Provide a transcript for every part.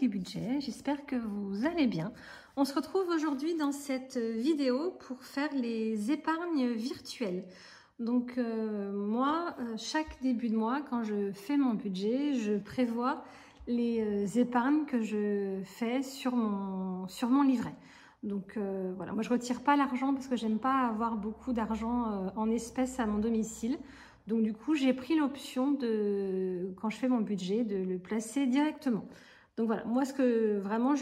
du budget, j'espère que vous allez bien. On se retrouve aujourd'hui dans cette vidéo pour faire les épargnes virtuelles. Donc moi, chaque début de mois, quand je fais mon budget, je prévois les épargnes que je fais sur mon livret. Donc voilà, moi je retire pas l'argent parce que j'aime pas avoir beaucoup d'argent en espèces à mon domicile. Donc du coup, j'ai pris l'option de, quand je fais mon budget, de le placer directement. Donc voilà, moi vraiment,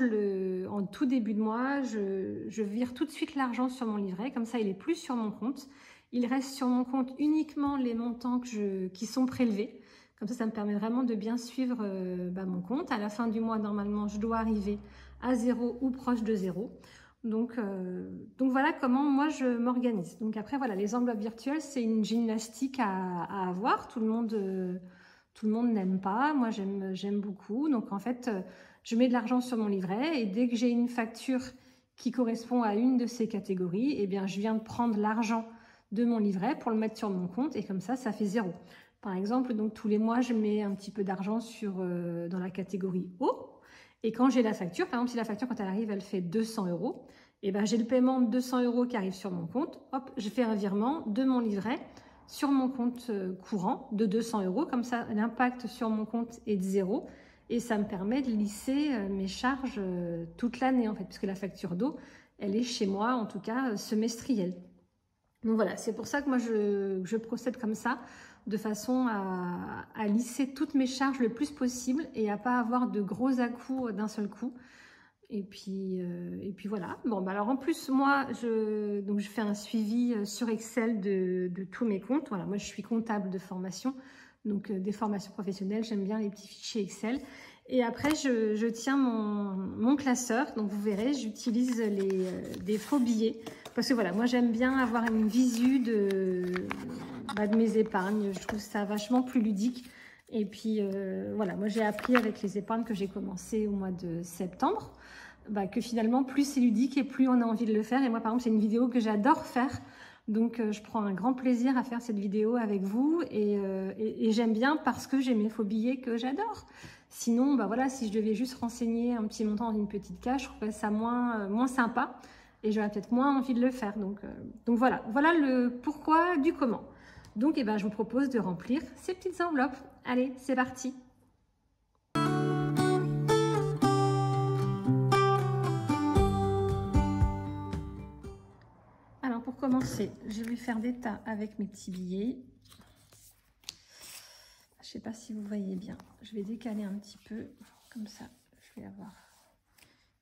en tout début de mois, je vire tout de suite l'argent sur mon livret. Comme ça, il est plus sur mon compte. Il reste sur mon compte uniquement les montants qui sont prélevés. Comme ça me permet vraiment de bien suivre mon compte. À la fin du mois, normalement, je dois arriver à 0 ou proche de 0. Donc voilà comment moi je m'organise. Donc après voilà, les enveloppes virtuelles, c'est une gymnastique à avoir. Tout le monde n'aime pas. Moi j'aime beaucoup. Donc en fait, je mets de l'argent sur mon livret et dès que j'ai une facture qui correspond à une de ces catégories, eh bien je viens de prendre l'argent de mon livret pour le mettre sur mon compte et comme ça fait 0. Par exemple, donc tous les mois, je mets un petit peu d'argent dans la catégorie eau. Et quand j'ai la facture, par exemple, si la facture, quand elle arrive, elle fait 200 €, et ben j'ai le paiement de 200 € qui arrive sur mon compte. Hop, je fais un virement de mon livret sur mon compte courant de 200 €. Comme ça, l'impact sur mon compte est de 0. Et ça me permet de lisser mes charges toute l'année, en fait, puisque la facture d'eau, elle est chez moi, en tout cas, semestrielle. Donc voilà, c'est pour ça que moi, je procède comme ça, de façon à lisser toutes mes charges le plus possible et à pas avoir de gros à-coups d'un seul coup. Et puis voilà. Bon, bah alors en plus, moi, je fais un suivi sur Excel de tous mes comptes. Voilà, moi, je suis comptable de formation, donc des formations professionnelles. J'aime bien les petits fichiers Excel. Et après, je tiens mon classeur. Donc, vous verrez, j'utilise des faux billets. Parce que voilà, moi, j'aime bien avoir une visu de mes épargnes. Je trouve ça vachement plus ludique. Et puis, voilà, moi, j'ai appris avec les épargnes que j'ai commencé au mois de septembre, que finalement, plus c'est ludique et plus on a envie de le faire. Et moi, par exemple, c'est une vidéo que j'adore faire. Donc, je prends un grand plaisir à faire cette vidéo avec vous. Et j'aime bien parce que j'ai mes faux billets que j'adore. Sinon, voilà, si je devais juste renseigner un petit montant dans une petite cage, je trouverais ça moins sympa. Et j'aurais peut-être moins envie de le faire. Donc voilà le pourquoi du comment. Donc, je vous propose de remplir ces petites enveloppes. Allez, c'est parti! Alors, pour commencer, je vais faire des tas avec mes petits billets. Je ne sais pas si vous voyez bien. Je vais décaler un petit peu. Comme ça, je vais avoir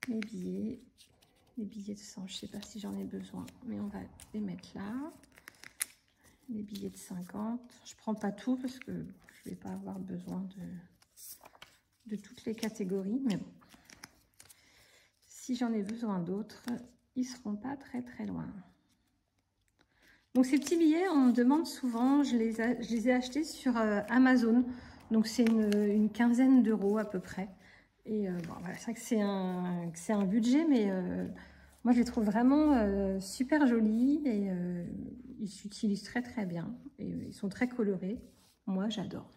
mes billets. Les billets de 100, je ne sais pas si j'en ai besoin, mais on va les mettre là. Les billets de 50. Je ne prends pas tout parce que je ne vais pas avoir besoin de toutes les catégories. Mais bon, si j'en ai besoin d'autres, ils ne seront pas très très loin. Donc ces petits billets, on me demande souvent, je les ai achetés sur Amazon. Donc c'est une quinzaine d'euros à peu près. Et voilà, c'est vrai que c'est un budget, mais moi je les trouve vraiment super jolis et ils s'utilisent très très bien. Et ils sont très colorés. Moi j'adore.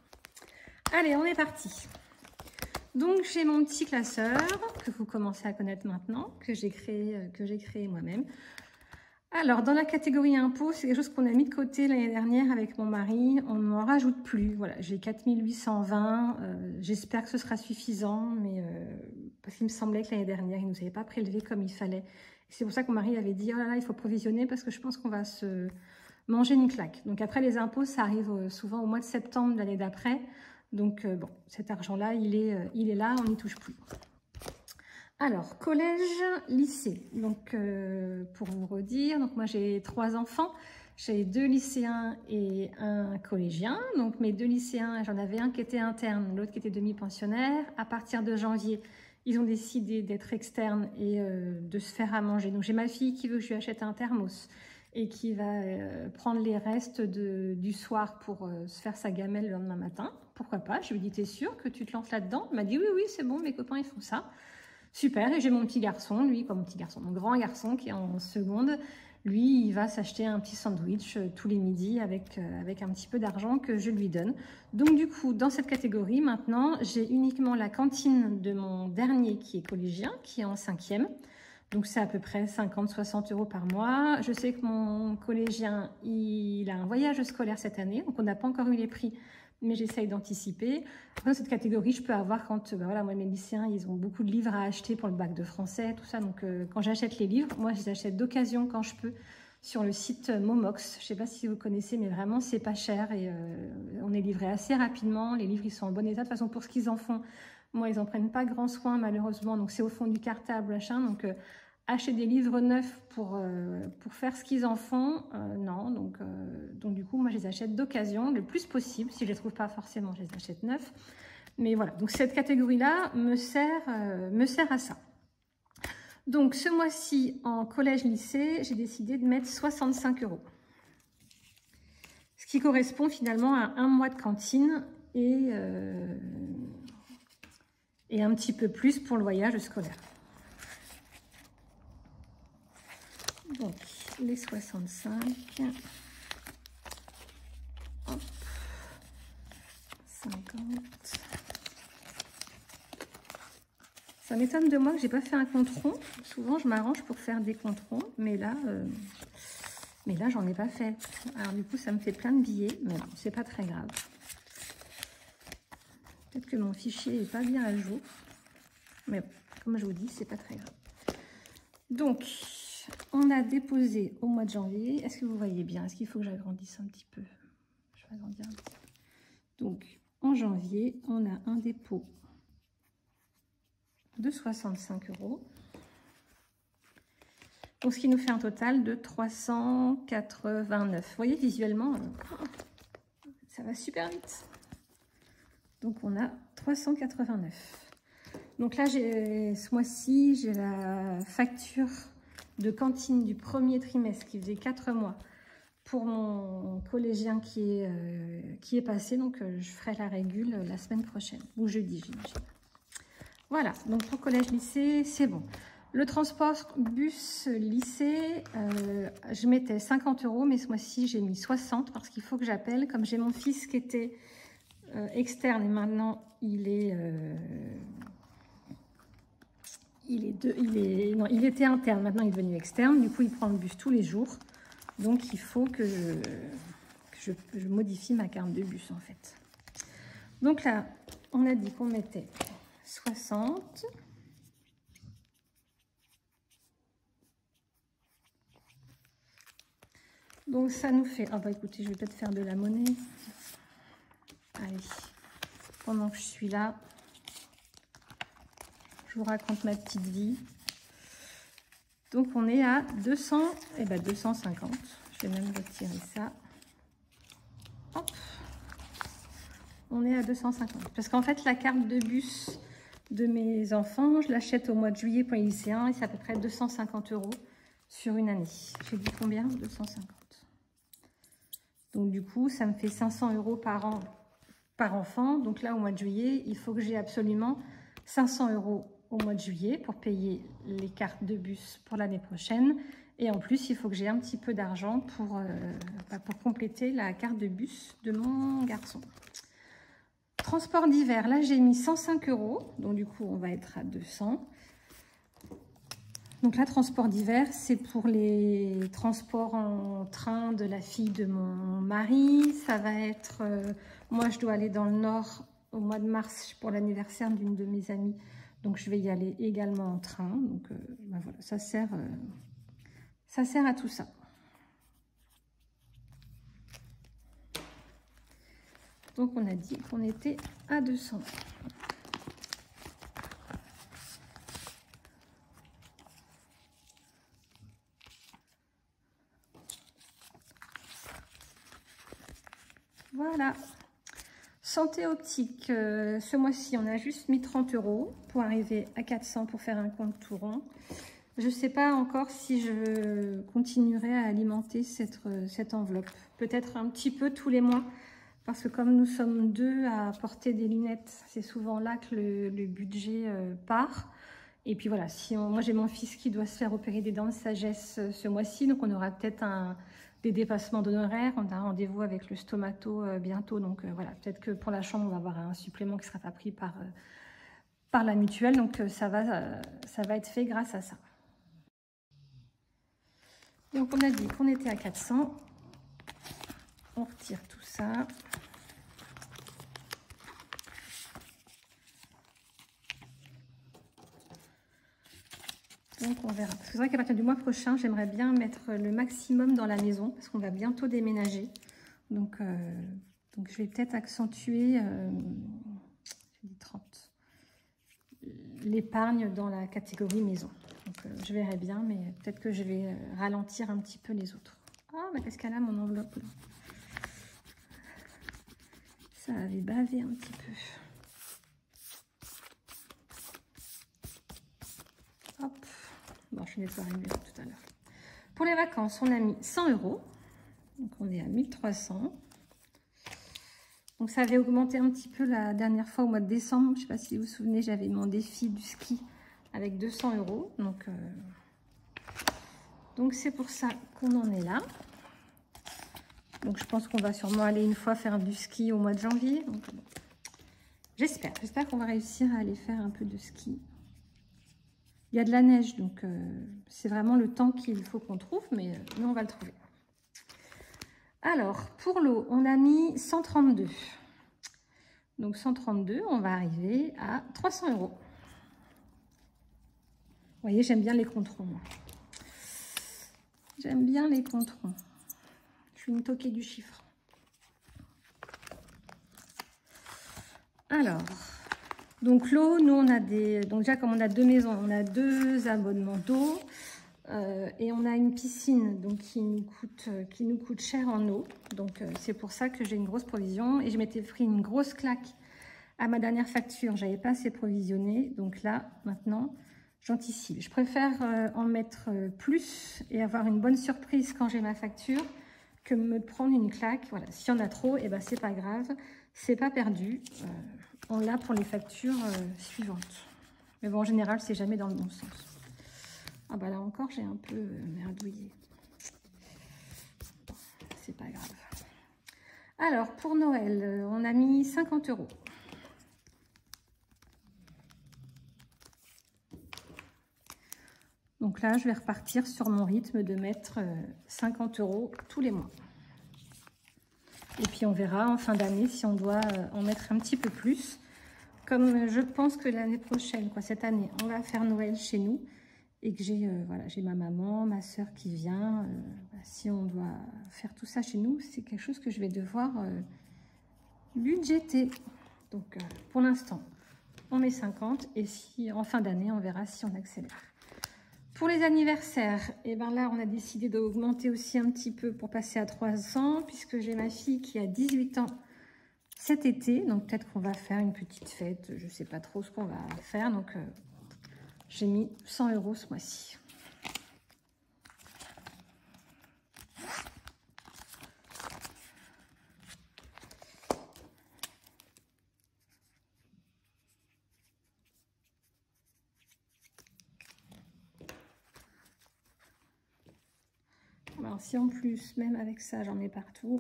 Allez, on est parti. Donc j'ai mon petit classeur que vous commencez à connaître maintenant, que j'ai créé moi-même. Alors, dans la catégorie impôts, c'est quelque chose qu'on a mis de côté l'année dernière avec mon mari. On n'en rajoute plus. Voilà, j'ai 4820. J'espère que ce sera suffisant, mais parce qu'il me semblait que l'année dernière, il ne nous avait pas prélevé comme il fallait. C'est pour ça que mon mari avait dit, oh là là, il faut provisionner parce que je pense qu'on va se manger une claque. Donc après, les impôts, ça arrive souvent au mois de septembre de l'année d'après. Donc bon, cet argent-là, il est là, on n'y touche plus. Alors, collège, lycée. Donc, pour vous redire, donc moi j'ai 3 enfants. J'ai 2 lycéens et un collégien. Donc, mes 2 lycéens, j'en avais un qui était interne, l'autre qui était demi-pensionnaire. À partir de janvier, ils ont décidé d'être externes et de se faire à manger. Donc, j'ai ma fille qui veut que je lui achète un thermos et qui va prendre les restes du soir pour se faire sa gamelle le lendemain matin. Pourquoi pas? Je lui ai dit, t'es sûre que tu te lances là-dedans? Il m'a dit, oui, oui, c'est bon, mes copains, ils font ça. Super, et j'ai mon petit garçon, lui, pas mon petit garçon, mon grand garçon qui est en seconde lui, il va s'acheter un petit sandwich tous les midis avec un petit peu d'argent que je lui donne. Donc du coup, dans cette catégorie, maintenant, j'ai uniquement la cantine de mon dernier qui est collégien, qui est en 5e. Donc c'est à peu près 50-60 € par mois. Je sais que mon collégien, il a un voyage scolaire cette année, donc on n'a pas encore eu les prix, mais j'essaye d'anticiper. Dans cette catégorie, je peux avoir quand, voilà, moi mes lycéens, ils ont beaucoup de livres à acheter pour le bac de français, tout ça. Donc quand j'achète les livres, moi je les achète d'occasion quand je peux sur le site Momox. Je ne sais pas si vous connaissez, mais vraiment c'est pas cher et on est livré assez rapidement. Les livres, ils sont en bon état. De toute façon, pour ce qu'ils en font, moi, ils n'en prennent pas grand soin malheureusement. Donc c'est au fond du cartable, machin. Donc acheter des livres neufs pour faire ce qu'ils en font, non. Donc du coup, moi, je les achète d'occasion le plus possible. Si je ne les trouve pas forcément, je les achète neufs. Mais voilà, donc cette catégorie-là me sert à ça. Donc ce mois-ci, en collège-lycée, j'ai décidé de mettre 65 €. Ce qui correspond finalement à un mois de cantine et un petit peu plus pour le voyage scolaire. Donc, les 65, hop, 50. Ça m'étonne de moi que j'ai pas fait un compte rond. Souvent, je m'arrange pour faire des comptes ronds, mais là, j'en ai pas fait. Alors du coup, ça me fait plein de billets, mais bon, c'est pas très grave. Peut-être que mon fichier est pas bien à jour, mais bon, comme je vous dis, c'est pas très grave. Donc, on a déposé au mois de janvier. Est-ce que vous voyez bien? Est-ce qu'il faut que j'agrandisse un petit peu? Je vais agrandir un petit peu. Donc, en janvier, on a un dépôt de 65 €. Donc, ce qui nous fait un total de 389. Vous voyez, visuellement, ça va super vite. Donc, on a 389. Donc là, ce mois-ci, j'ai la facture de cantine du premier trimestre qui faisait 4 mois pour mon collégien qui est passé. Donc, je ferai la régule la semaine prochaine, ou jeudi, j'imagine. Voilà, donc pour collège-lycée, c'est bon. Le transport bus-lycée, je mettais 50 €, mais ce mois-ci, j'ai mis 60 parce qu'il faut que j'appelle. Comme j'ai mon fils qui était externe et maintenant, il était interne, maintenant il est devenu externe. Du coup, il prend le bus tous les jours. Donc, il faut que je modifie ma carte de bus, en fait. Donc là, on a dit qu'on mettait 60. Donc, ça nous fait... Ah bah écoutez, je vais peut-être faire de la monnaie. Allez, pendant que je suis là, je vous raconte ma petite vie. Donc, on est à 200, et ben 250. Je vais même retirer ça. Hop. On est à 250. Parce qu'en fait, la carte de bus de mes enfants, je l'achète au mois de juillet pour les lycéens et c'est à peu près 250 € sur une année. J'ai dit combien? 250. Donc, du coup, ça me fait 500 € par an, par enfant. Donc là, au mois de juillet, il faut que j'ai absolument 500 € au mois de juillet pour payer les cartes de bus pour l'année prochaine. Et en plus, il faut que j'ai un petit peu d'argent pour compléter la carte de bus de mon garçon. Transport d'hiver, là, j'ai mis 105 €. Donc, du coup, on va être à 200. Donc là, transport d'hiver, c'est pour les transports en train de la fille de mon mari. Ça va être... moi, je dois aller dans le nord au mois de mars pour l'anniversaire d'une de mes amies. Donc, je vais y aller également en train. Donc, ben voilà, ça sert à tout ça. Donc, on a dit qu'on était à 200. Voilà. Santé optique, ce mois-ci, on a juste mis 30 € pour arriver à 400 pour faire un compte tout rond. Je ne sais pas encore si je continuerai à alimenter cette enveloppe. Peut-être un petit peu tous les mois, parce que comme nous sommes deux à porter des lunettes, c'est souvent là que le budget part. Et puis voilà, moi j'ai mon fils qui doit se faire opérer des dents de sagesse ce mois-ci, donc on aura peut-être des dépassements d'honoraires. On a un rendez-vous avec le stomato bientôt, donc voilà, peut-être que pour la chambre on va avoir un supplément qui ne sera pas pris par la mutuelle, donc ça va être fait grâce à ça. Donc on a dit qu'on était à 400, on retire tout ça. Donc on verra. C'est vrai qu'à partir du mois prochain, j'aimerais bien mettre le maximum dans la maison parce qu'on va bientôt déménager. Donc je vais peut-être accentuer j'ai dit 30 l'épargne dans la catégorie maison. Donc je verrai bien, mais peut-être que je vais ralentir un petit peu les autres. Ah, mais qu'est-ce qu'elle a mon enveloppe là? Ça avait bavé un petit peu. Hop. Bon, je nettoierai mieux tout à l'heure. Pour les vacances, on a mis 100 €. Donc, on est à 1300. Donc, ça avait augmenté un petit peu la dernière fois au mois de décembre. Je ne sais pas si vous vous souvenez, j'avais mon défi du ski avec 200 €. Donc c'est pour ça qu'on en est là. Donc, je pense qu'on va sûrement aller une fois faire du ski au mois de janvier. Donc, bon. J'espère qu'on va réussir à aller faire un peu de ski. Il y a de la neige, donc c'est vraiment le temps qu'il faut qu'on trouve, mais on va le trouver. Alors, pour l'eau, on a mis 132. Donc 132, on va arriver à 300 €. Vous voyez, j'aime bien les controns. J'aime bien les controns. Je suis une toquée du chiffre. Alors... Donc l'eau, nous on a donc déjà comme on a 2 maisons, on a 2 abonnements d'eau et on a une piscine donc qui nous coûte cher en eau. Donc c'est pour ça que j'ai une grosse provision et je m'étais pris une grosse claque à ma dernière facture. J'avais pas assez provisionné, donc là maintenant j'anticipe. Je préfère en mettre plus et avoir une bonne surprise quand j'ai ma facture que me prendre une claque. Voilà, s'il y en a trop, et ben c'est pas grave, c'est pas perdu. On l'a pour les factures suivantes. Mais bon, en général, c'est jamais dans le bon sens. Ah bah là encore, j'ai un peu merdouillé. Bon, c'est pas grave. Alors, pour Noël, on a mis 50 €. Donc là, je vais repartir sur mon rythme de mettre 50 € tous les mois. Et puis on verra en fin d'année si on doit en mettre un petit peu plus. Comme je pense que l'année prochaine, cette année, on va faire Noël chez nous. Et que j'ai ma maman, ma soeur qui vient. Si on doit faire tout ça chez nous, c'est quelque chose que je vais devoir budgéter. Donc pour l'instant, on met 50. Et si en fin d'année, on verra si on accélère. Pour les anniversaires, et ben là, on a décidé d'augmenter aussi un petit peu pour passer à 300, puisque j'ai ma fille qui a 18 ans cet été. Donc, peut-être qu'on va faire une petite fête. Je ne sais pas trop ce qu'on va faire. Donc, j'ai mis 100 € ce mois-ci. Alors, si en plus, même avec ça, j'en ai partout.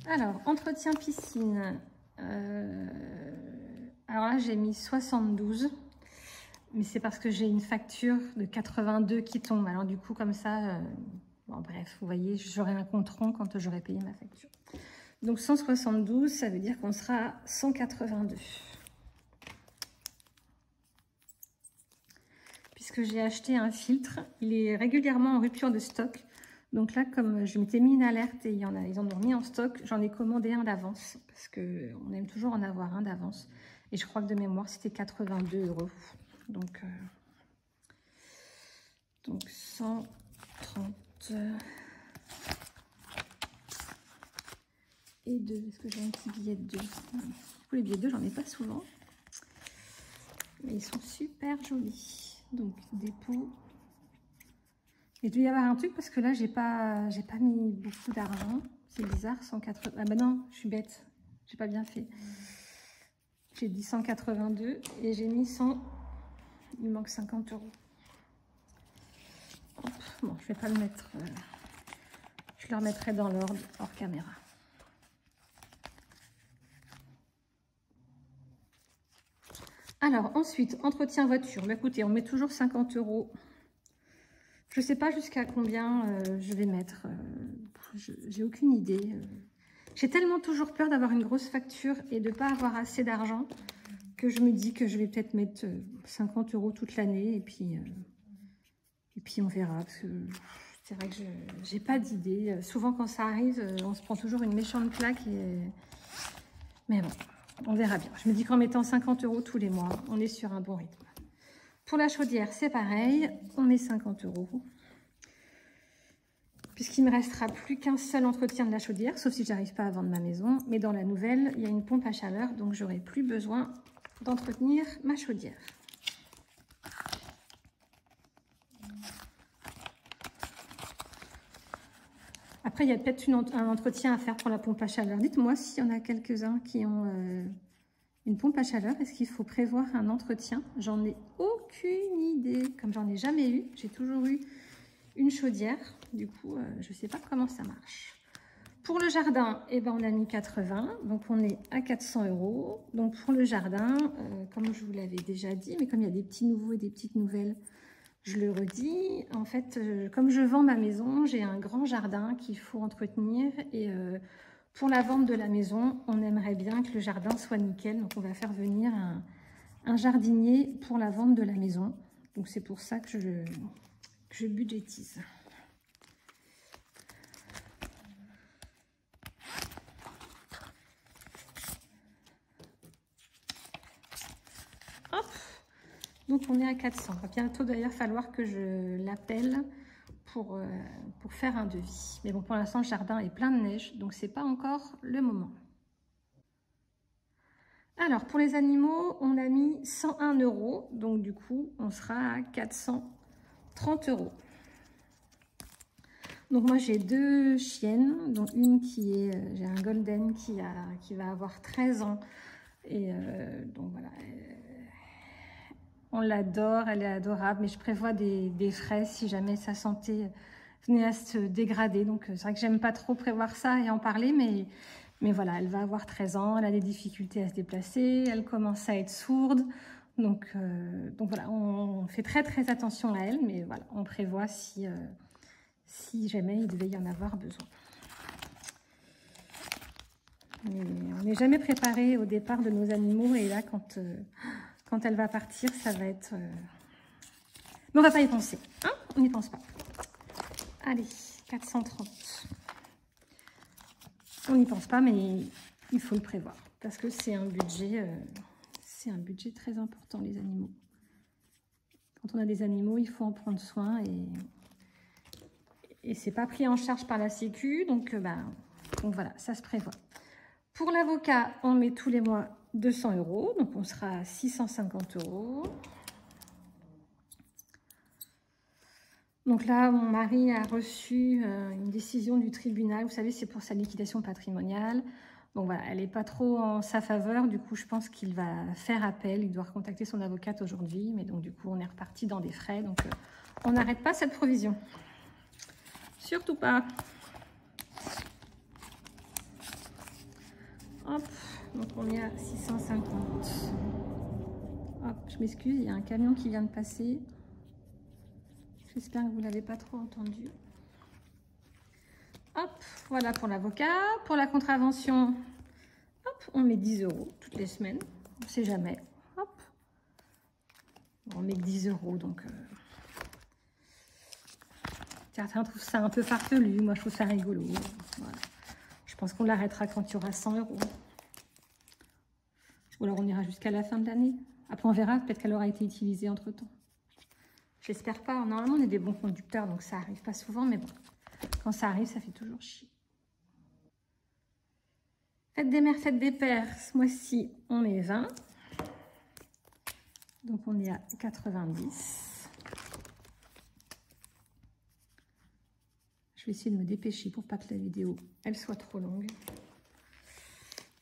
Alors, entretien piscine. Alors là, j'ai mis 72. Mais c'est parce que j'ai une facture de 82 qui tombe. Alors du coup, comme ça, bon, bref, vous voyez, j'aurai un compte rond quand j'aurai payé ma facture. Donc 172, ça veut dire qu'on sera à 182. Puisque j'ai acheté un filtre, il est régulièrement en rupture de stock. Donc là, comme je m'étais mis une alerte et ils en ont mis en stock, j'en ai commandé un d'avance. Parce qu'on aime toujours en avoir un d'avance. Et je crois que de mémoire, c'était 82 €. Donc 130 et 2. Est-ce que j'ai un petit billet de 2? Les billets de 2, j'en ai pas souvent. Mais ils sont super jolis. Donc, dépôt. Il doit y avoir un truc parce que là, j'ai pas mis beaucoup d'argent. C'est bizarre, 180. Ah ben non, je suis bête. J'ai pas bien fait. J'ai dit 182 et j'ai mis 100. Il manque 50 euros. Hop, bon, je vais pas le mettre. Je le remettrai dans l'ordre hors caméra. Alors, ensuite, entretien voiture. Bah, écoutez, on met toujours 50 euros. Je ne sais pas jusqu'à combien je vais mettre. J'ai aucune idée. J'ai tellement toujours peur d'avoir une grosse facture et de ne pas avoir assez d'argent que je me dis que je vais peut-être mettre 50 euros toute l'année. Et puis on verra. Parce que c'est vrai que je n'ai pas d'idée. Souvent, quand ça arrive, on se prend toujours une méchante claque. Mais bon. On verra bien. Je me dis qu'en mettant 50 euros tous les mois, on est sur un bon rythme. Pour la chaudière, c'est pareil. On met 50 euros. Puisqu'il ne me restera plus qu'un seul entretien de la chaudière, sauf si je n'arrive pas à vendre ma maison. Mais dans la nouvelle, il y a une pompe à chaleur, donc j'aurai plus besoin d'entretenir ma chaudière. Après, il y a peut-être un entretien à faire pour la pompe à chaleur. Dites-moi s'il y en a quelques-uns qui ont une pompe à chaleur. Est-ce qu'il faut prévoir un entretien? J'en ai aucune idée. Comme j'en ai jamais eu, j'ai toujours eu une chaudière. Du coup, je ne sais pas comment ça marche. Pour le jardin, eh ben, on a mis 80. Donc, on est à 400 euros. Donc, pour le jardin, comme je vous l'avais déjà dit, mais comme il y a des petits nouveaux et des petites nouvelles, je le redis, en fait, comme je vends ma maison, j'ai un grand jardin qu'il faut entretenir et pour la vente de la maison, on aimerait bien que le jardin soit nickel. Donc, on va faire venir un jardinier pour la vente de la maison. Donc, c'est pour ça que je budgétise. Hop. Donc, on est à 400. Il va bientôt d'ailleurs falloir que je l'appelle pour faire un devis. Mais bon, pour l'instant, le jardin est plein de neige, donc c'est pas encore le moment. Alors, pour les animaux, on a mis 101 euros. Donc, du coup, on sera à 430 euros. Donc, moi, j'ai deux chiennes, dont une qui est... j'ai un golden qui va avoir 13 ans. Et donc, voilà... on l'adore, elle est adorable, mais je prévois des frais si jamais sa santé venait à se dégrader. Donc, c'est vrai que j'aime pas trop prévoir ça et en parler, mais voilà, elle va avoir 13 ans, elle a des difficultés à se déplacer, elle commence à être sourde. Donc voilà, on fait très très attention à elle, mais voilà, on prévoit si jamais il devait y en avoir besoin. Mais on n'est jamais préparé au départ de nos animaux, et là, quand elle va partir, ça va être... Mais on va pas y penser, hein? On n'y pense pas. Allez, 430. On n'y pense pas, mais il faut le prévoir. Parce que c'est un budget très important, les animaux. Quand on a des animaux, il faut en prendre soin. Et c'est pas pris en charge par la Sécu. Donc voilà, ça se prévoit. Pour l'avocat, on met tous les mois 200 euros. Donc on sera à 650 euros. Donc là, mon mari a reçu une décision du tribunal. Vous savez, c'est pour sa liquidation patrimoniale. Donc voilà, elle n'est pas trop en sa faveur. Du coup, je pense qu'il va faire appel. Il doit recontacter son avocate aujourd'hui. Mais donc, du coup, on est reparti dans des frais. Donc, on n'arrête pas cette provision. Surtout pas. Hop, donc on est à 650. Hop, je m'excuse, il y a un camion qui vient de passer. J'espère que vous ne l'avez pas trop entendu. Hop, voilà pour l'avocat. Pour la contravention, hop, on met 10 euros toutes les semaines. On ne sait jamais. Hop. On met 10 euros, donc... Certains trouvent ça un peu farfelu. Moi, je trouve ça rigolo. Voilà. Je pense qu'on l'arrêtera quand il y aura 100 euros. Ou alors, on ira jusqu'à la fin de l'année. Après, on verra. Peut-être qu'elle aura été utilisée entre-temps. J'espère pas. Normalement, on est des bons conducteurs, donc ça arrive pas souvent. Mais bon, quand ça arrive, ça fait toujours chier. Fête des mères, fête des pères. Ce mois-ci, on met 20. Donc, on est à 90. Je vais essayer de me dépêcher pour pas que la vidéo elle soit trop longue.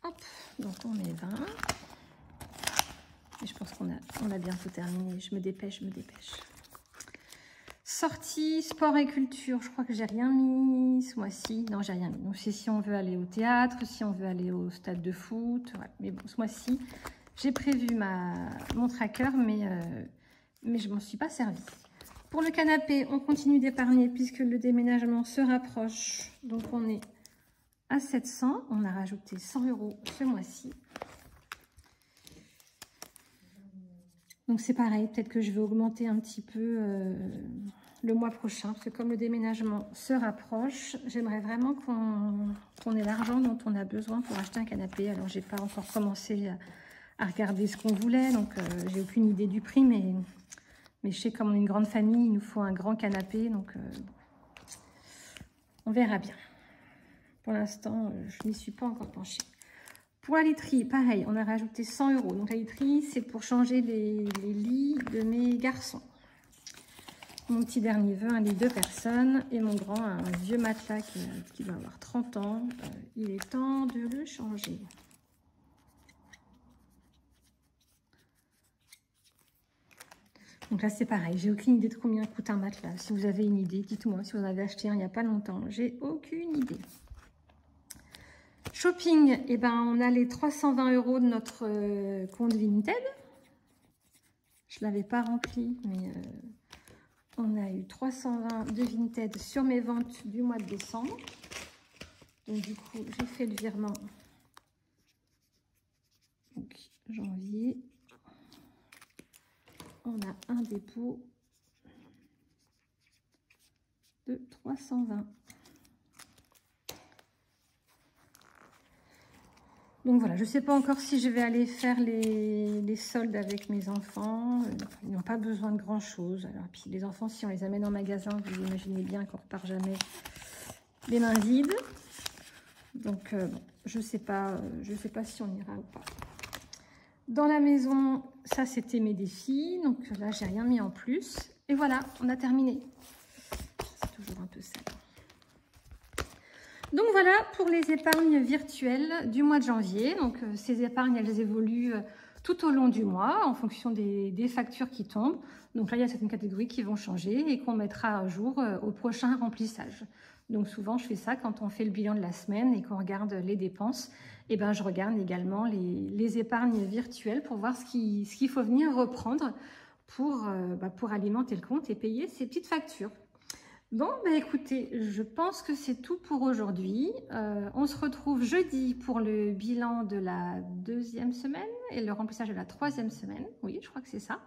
Hop, donc on met 20. Et je pense qu'on a bientôt terminé. Je me dépêche, Sortie, sport et culture. Je crois que j'ai rien mis ce mois-ci. Non, j'ai rien mis. Donc, c'est si on veut aller au théâtre, si on veut aller au stade de foot. Ouais. Mais bon, ce mois-ci, j'ai prévu mon tracker, mais je ne m'en suis pas servi. Pour le canapé, on continue d'épargner puisque le déménagement se rapproche. Donc, on est à 700. On a rajouté 100 € ce mois-ci. Donc c'est pareil, peut-être que je vais augmenter un petit peu le mois prochain, parce que comme le déménagement se rapproche, j'aimerais vraiment qu'on ait l'argent dont on a besoin pour acheter un canapé. Alors j'ai pas encore commencé à regarder ce qu'on voulait, donc j'ai aucune idée du prix, mais je sais comme on est une grande famille, il nous faut un grand canapé, donc on verra bien. Pour l'instant, je n'y suis pas encore penchée. Pour la literie, pareil, on a rajouté 100 €. Donc la literie, c'est pour changer les lits de mes garçons. Mon petit dernier veut un lit de personnes et mon grand a un vieux matelas qui doit avoir 30 ans. Il est temps de le changer. Donc là, c'est pareil, j'ai aucune idée de combien coûte un matelas. Si vous avez une idée, dites-moi. Si vous en avez acheté un il n'y a pas longtemps, j'ai aucune idée. Shopping, eh ben, on a les 320 € de notre compte Vinted. Je ne l'avais pas rempli, mais on a eu 320 de Vinted sur mes ventes du mois de décembre. Donc du coup, j'ai fait le virement. Donc janvier, on a un dépôt de 320. Donc voilà, je ne sais pas encore si je vais aller faire les soldes avec mes enfants. Ils n'ont pas besoin de grand chose. Alors, puis les enfants, si on les amène en magasin, vous imaginez bien qu'on ne repart jamais les mains vides. Donc bon, je ne sais pas si on ira ou pas. Dans la maison, ça c'était mes défis. Donc là, j'ai rien mis en plus. Et voilà, on a terminé. C'est toujours un peu sale. Donc voilà pour les épargnes virtuelles du mois de janvier. Donc ces épargnes, elles évoluent tout au long du mois en fonction des factures qui tombent. Donc là, il y a certaines catégories qui vont changer et qu'on mettra à jour au prochain remplissage. Donc souvent, je fais ça quand on fait le bilan de la semaine et qu'on regarde les dépenses. Et ben, je regarde également les épargnes virtuelles pour voir ce qu'il faut venir reprendre pour alimenter le compte et payer ces petites factures. Bon, bah écoutez, je pense que c'est tout pour aujourd'hui. On se retrouve jeudi pour le bilan de la 2e semaine et le remplissage de la 3e semaine. Oui, je crois que c'est ça.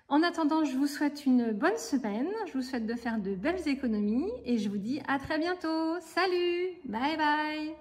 En attendant, je vous souhaite une bonne semaine. Je vous souhaite de faire de belles économies et je vous dis à très bientôt. Salut, bye bye.